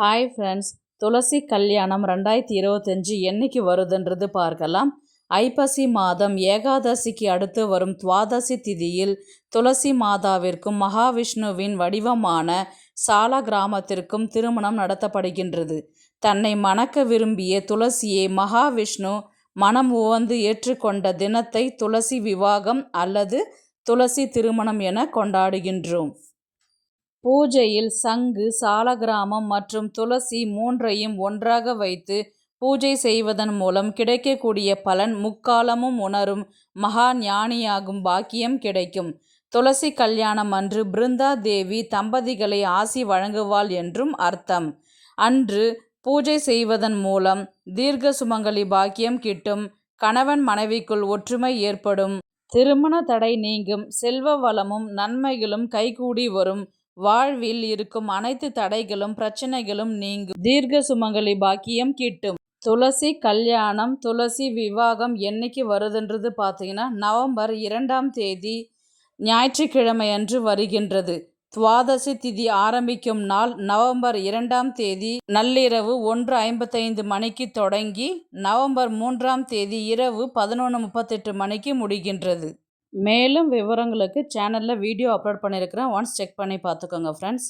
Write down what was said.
Hi friends, துளசி கல்யாணம் 2025 என்னைக்கு வருதுன்றது பார்க்கலாம். ஐப்பசி மாதம் ஏகாதசிக்கு அடுத்து வரும் துவாதசி திதியில் துளசி மாதாவிற்கும் மகாவிஷ்ணுவின் வடிவமான சால கிராமத்திற்கும் திருமணம் நடத்தப்படுகின்றது. தன்னை மணக்க விரும்பிய துளசியை மகாவிஷ்ணு மனம் உவந்து ஏற்றுக்கொண்ட தினத்தை துளசி விவாகம் அல்லது துளசி திருமணம் என கொண்டாடுகின்றோம். பூஜையில் சங்கு, சாலக்கிராமம் மற்றும் துளசி மூன்றையும் ஒன்றாக வைத்து பூஜை செய்வதன் மூலம் கிடைக்கக்கூடிய பலன் முக்காலமும் உணரும் மகா ஞானியாகும் பாக்கியம் கிடைக்கும். துளசி கல்யாணம் அன்று பிருந்தா தேவி தம்பதிகளை ஆசி வழங்குவாள் என்றும் அர்த்தம். அன்று பூஜை செய்வதன் மூலம் தீர்க்க சுமங்கலி பாக்கியம் கிட்டும், கணவன் மனைவிக்குள் ஒற்றுமை ஏற்படும், திருமண தடை நீங்கும், செல்வ வளமும் நன்மைகளும் கைகூடி வரும், வாழ்வில் இருக்கும் அனைத்து தடைகளும் பிரச்சனைகளும் நீங்கும், தீர்க்க சுமங்கலி பாக்கியம் கிட்டும். துளசி கல்யாணம் துளசி விவாகம் என்னைக்கு வருதுன்றது பார்த்தீங்கன்னா நவம்பர் 2ஆம் தேதி ஞாயிற்றுக்கிழமை அன்று வருகின்றது. துவாதசி திதி ஆரம்பிக்கும் நாள் நவம்பர் 2ஆம் தேதி நள்ளிரவு 1:55 மணிக்கு தொடங்கி நவம்பர் 3ஆம் தேதி இரவு 11:38 மணிக்கு முடிகின்றது. மேலும் விவரங்களுக்கு சேனலில் வீடியோ அப்லோட் பண்ணியிருக்கிறேன். ஒன்ஸ் செக் பண்ணி பார்த்துக்கோங்க ஃப்ரெண்ட்ஸ்.